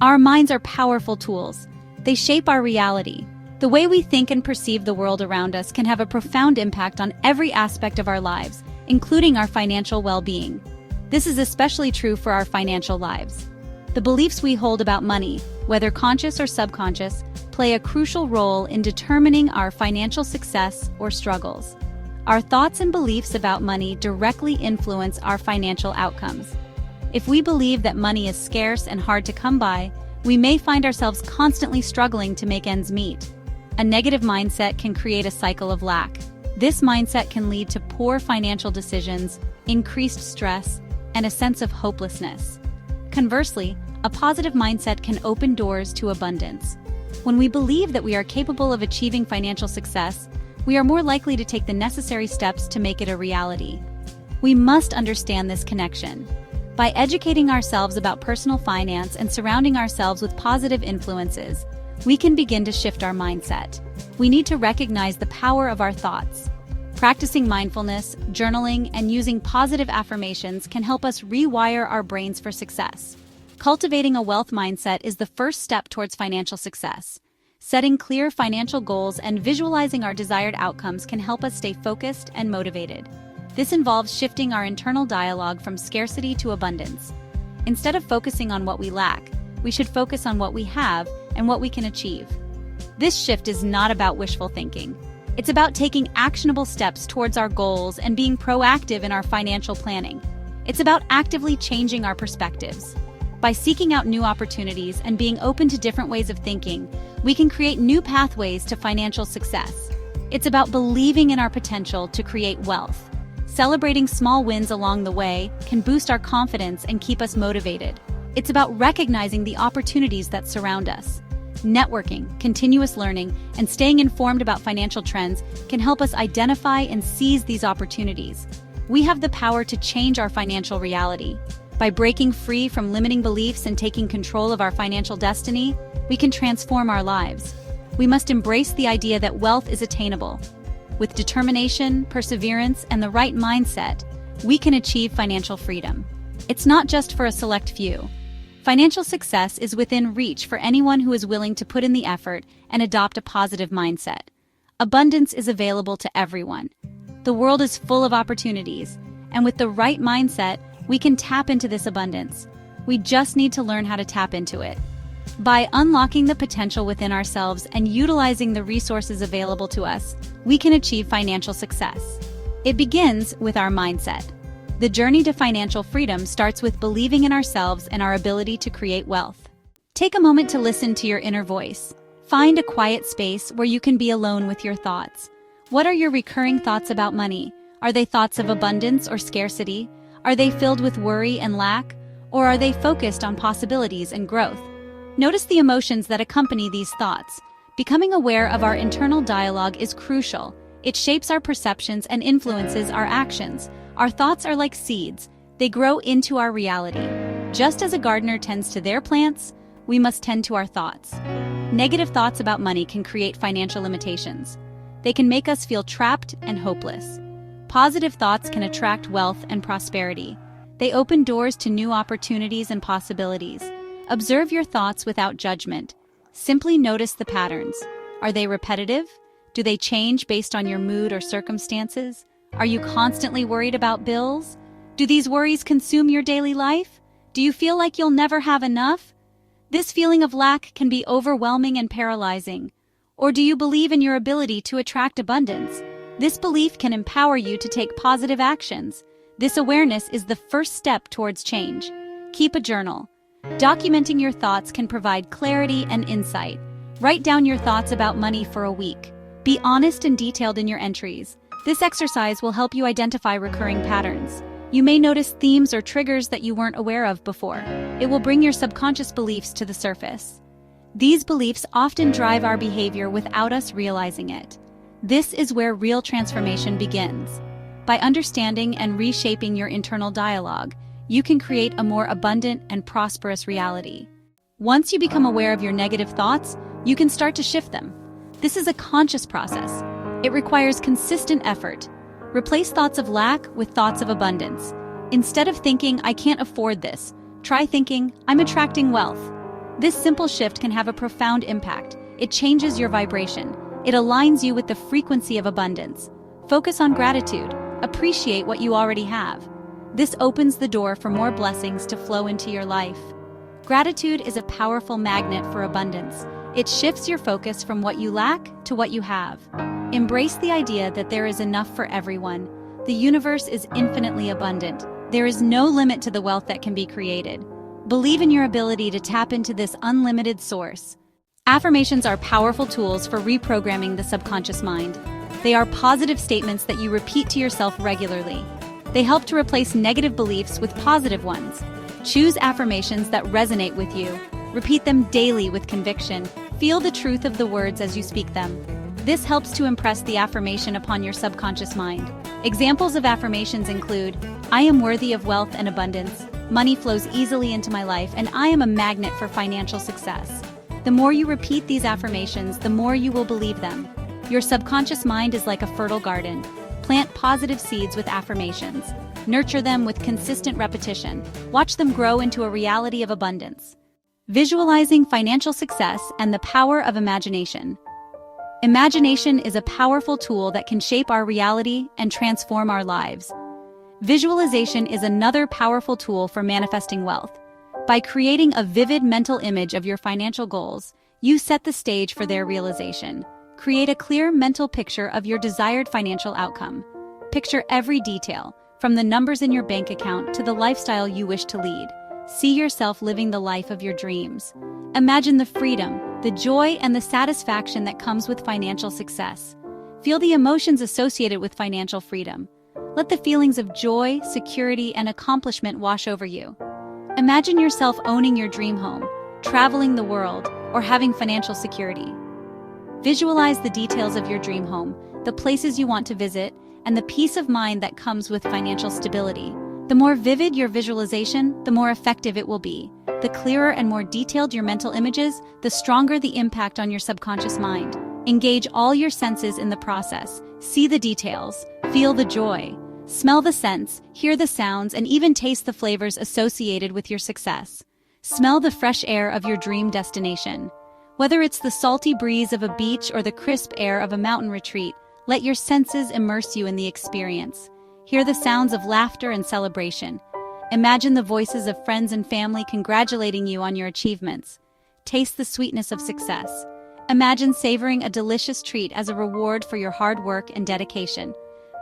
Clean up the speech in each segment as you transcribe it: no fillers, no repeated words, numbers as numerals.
Our minds are powerful tools. They shape our reality. The way we think and perceive the world around us can have a profound impact on every aspect of our lives, including our financial well-being. This is especially true for our financial lives. The beliefs we hold about money, whether conscious or subconscious, play a crucial role in determining our financial success or struggles. Our thoughts and beliefs about money directly influence our financial outcomes. If we believe that money is scarce and hard to come by, we may find ourselves constantly struggling to make ends meet. A negative mindset can create a cycle of lack. This mindset can lead to poor financial decisions, increased stress, and a sense of hopelessness. Conversely, a positive mindset can open doors to abundance. When we believe that we are capable of achieving financial success, we are more likely to take the necessary steps to make it a reality. We must understand this connection. By educating ourselves about personal finance and surrounding ourselves with positive influences, we can begin to shift our mindset. We need to recognize the power of our thoughts. Practicing mindfulness, journaling, and using positive affirmations can help us rewire our brains for success. Cultivating a wealth mindset is the first step towards financial success. Setting clear financial goals and visualizing our desired outcomes can help us stay focused and motivated. This involves shifting our internal dialogue from scarcity to abundance. Instead of focusing on what we lack, we should focus on what we have and what we can achieve. This shift is not about wishful thinking. It's about taking actionable steps towards our goals and being proactive in our financial planning. It's about actively changing our perspectives. By seeking out new opportunities and being open to different ways of thinking, we can create new pathways to financial success. It's about believing in our potential to create wealth. Celebrating small wins along the way can boost our confidence and keep us motivated. It's about recognizing the opportunities that surround us. Networking, continuous learning, and staying informed about financial trends can help us identify and seize these opportunities. We have the power to change our financial reality. By breaking free from limiting beliefs and taking control of our financial destiny, we can transform our lives. We must embrace the idea that wealth is attainable. With determination, perseverance, and the right mindset, we can achieve financial freedom. It's not just for a select few. Financial success is within reach for anyone who is willing to put in the effort and adopt a positive mindset. Abundance is available to everyone. The world is full of opportunities, and with the right mindset, we can tap into this abundance. We just need to learn how to tap into it. By unlocking the potential within ourselves and utilizing the resources available to us, we can achieve financial success. It begins with our mindset. The journey to financial freedom starts with believing in ourselves and our ability to create wealth. Take a moment to listen to your inner voice. Find a quiet space where you can be alone with your thoughts. What are your recurring thoughts about money? Are they thoughts of abundance or scarcity? Are they filled with worry and lack? Or are they focused on possibilities and growth? Notice the emotions that accompany these thoughts. Becoming aware of our internal dialogue is crucial. It shapes our perceptions and influences our actions. Our thoughts are like seeds. They grow into our reality. Just as a gardener tends to their plants, we must tend to our thoughts. Negative thoughts about money can create financial limitations. They can make us feel trapped and hopeless. Positive thoughts can attract wealth and prosperity. They open doors to new opportunities and possibilities. Observe your thoughts without judgment. Simply notice the patterns. Are they repetitive? Do they change based on your mood or circumstances? Are you constantly worried about bills? Do these worries consume your daily life? Do you feel like you'll never have enough? This feeling of lack can be overwhelming and paralyzing. Or do you believe in your ability to attract abundance? This belief can empower you to take positive actions. This awareness is the first step towards change. Keep a journal. Documenting your thoughts can provide clarity and insight. Write down your thoughts about money for a week. Be honest and detailed in your entries. This exercise will help you identify recurring patterns. You may notice themes or triggers that you weren't aware of before. It will bring your subconscious beliefs to the surface. These beliefs often drive our behavior without us realizing it. This is where real transformation begins. By understanding and reshaping your internal dialogue, you can create a more abundant and prosperous reality. Once you become aware of your negative thoughts, you can start to shift them. This is a conscious process. It requires consistent effort. Replace thoughts of lack with thoughts of abundance. Instead of thinking, "I can't afford this," try thinking, "I'm attracting wealth." This simple shift can have a profound impact. It changes your vibration. It aligns you with the frequency of abundance. Focus on gratitude. Appreciate what you already have. This opens the door for more blessings to flow into your life. Gratitude is a powerful magnet for abundance. It shifts your focus from what you lack to what you have. Embrace the idea that there is enough for everyone. The universe is infinitely abundant. There is no limit to the wealth that can be created. Believe in your ability to tap into this unlimited source. Affirmations are powerful tools for reprogramming the subconscious mind. They are positive statements that you repeat to yourself regularly. They help to replace negative beliefs with positive ones. Choose affirmations that resonate with you. Repeat them daily with conviction. Feel the truth of the words as you speak them. This helps to impress the affirmation upon your subconscious mind. Examples of affirmations include, I am worthy of wealth and abundance, money flows easily into my life, and I am a magnet for financial success. The more you repeat these affirmations, the more you will believe them. Your subconscious mind is like a fertile garden. Plant positive seeds with affirmations. Nurture them with consistent repetition. Watch them grow into a reality of abundance. Visualizing financial success and the power of imagination. Imagination is a powerful tool that can shape our reality and transform our lives. Visualization is another powerful tool for manifesting wealth. By creating a vivid mental image of your financial goals, you set the stage for their realization. Create a clear mental picture of your desired financial outcome. Picture every detail, from the numbers in your bank account to the lifestyle you wish to lead. See yourself living the life of your dreams. Imagine the freedom, the joy, and the satisfaction that comes with financial success. Feel the emotions associated with financial freedom. Let the feelings of joy, security, and accomplishment wash over you. Imagine yourself owning your dream home, traveling the world, or having financial security. Visualize the details of your dream home, the places you want to visit, and the peace of mind that comes with financial stability. The more vivid your visualization, the more effective it will be. The clearer and more detailed your mental images, the stronger the impact on your subconscious mind. Engage all your senses in the process. See the details, feel the joy, smell the scents, hear the sounds, and even taste the flavors associated with your success. Smell the fresh air of your dream destination. Whether it's the salty breeze of a beach or the crisp air of a mountain retreat, let your senses immerse you in the experience. Hear the sounds of laughter and celebration. Imagine the voices of friends and family congratulating you on your achievements. Taste the sweetness of success. Imagine savoring a delicious treat as a reward for your hard work and dedication.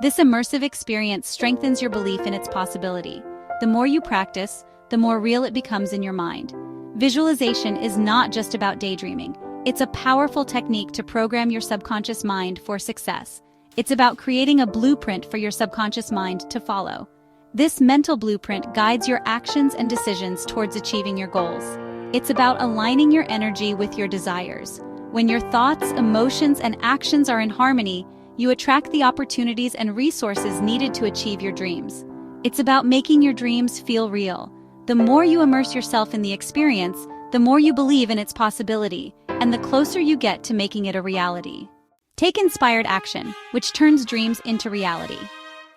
This immersive experience strengthens your belief in its possibility. The more you practice, the more real it becomes in your mind. Visualization is not just about daydreaming. It's a powerful technique to program your subconscious mind for success. It's about creating a blueprint for your subconscious mind to follow. This mental blueprint guides your actions and decisions towards achieving your goals. It's about aligning your energy with your desires. When your thoughts, emotions, and actions are in harmony, you attract the opportunities and resources needed to achieve your dreams. It's about making your dreams feel real. The more you immerse yourself in the experience, the more you believe in its possibility, and the closer you get to making it a reality. Take inspired action, which turns dreams into reality.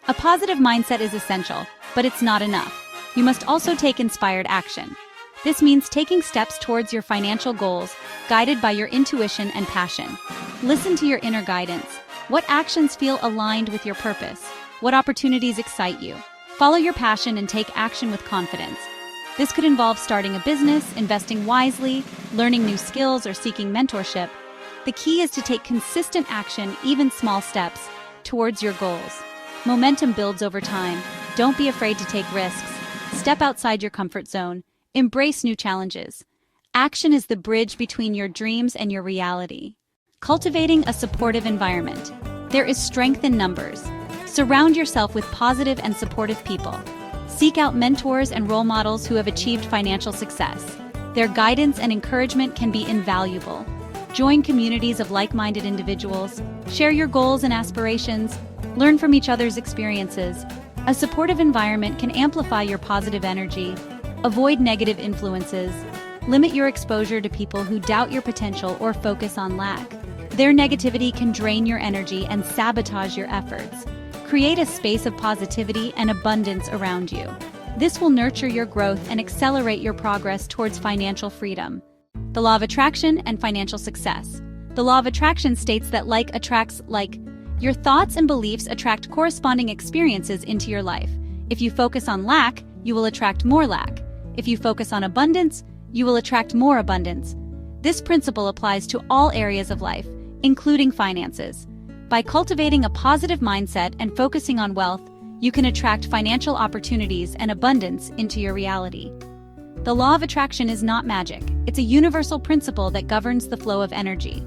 A positive mindset is essential, but it's not enough. You must also take inspired action. This means taking steps towards your financial goals, guided by your intuition and passion. Listen to your inner guidance. What actions feel aligned with your purpose? What opportunities excite you? Follow your passion and take action with confidence. This could involve starting a business, investing wisely, learning new skills, or seeking mentorship. The key is to take consistent action, even small steps, towards your goals. Momentum builds over time. Don't be afraid to take risks. Step outside your comfort zone. Embrace new challenges. Action is the bridge between your dreams and your reality. Cultivating a supportive environment. There is strength in numbers. Surround yourself with positive and supportive people. Seek out mentors and role models who have achieved financial success. Their guidance and encouragement can be invaluable. Join communities of like-minded individuals. Share your goals and aspirations. Learn from each other's experiences. A supportive environment can amplify your positive energy. Avoid negative influences. Limit your exposure to people who doubt your potential or focus on lack. Their negativity can drain your energy and sabotage your efforts. Create a space of positivity and abundance around you. This will nurture your growth and accelerate your progress towards financial freedom. The law of attraction and financial success. The law of attraction states that like attracts like. Your thoughts and beliefs attract corresponding experiences into your life. If you focus on lack, you will attract more lack. If you focus on abundance, you will attract more abundance. This principle applies to all areas of life, including finances. By cultivating a positive mindset and focusing on wealth, you can attract financial opportunities and abundance into your reality. The law of attraction is not magic. It's a universal principle that governs the flow of energy.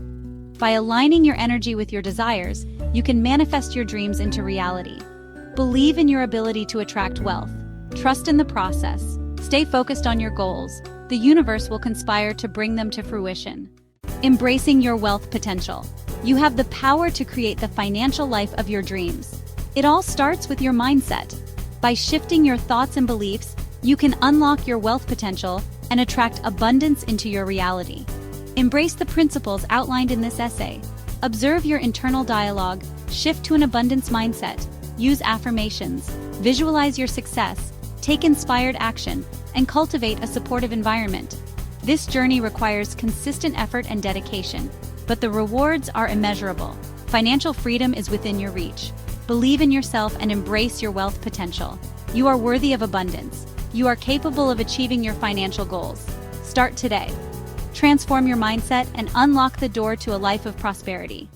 By aligning your energy with your desires, you can manifest your dreams into reality. Believe in your ability to attract wealth. Trust in the process. Stay focused on your goals. The universe will conspire to bring them to fruition. Embracing your wealth potential. You have the power to create the financial life of your dreams. It all starts with your mindset. By shifting your thoughts and beliefs, you can unlock your wealth potential and attract abundance into your reality. Embrace the principles outlined in this essay. Observe your internal dialogue, shift to an abundance mindset, use affirmations, visualize your success, take inspired action, and cultivate a supportive environment. This journey requires consistent effort and dedication, but the rewards are immeasurable. Financial freedom is within your reach. Believe in yourself and embrace your wealth potential. You are worthy of abundance. You are capable of achieving your financial goals. Start today. Transform your mindset and unlock the door to a life of prosperity.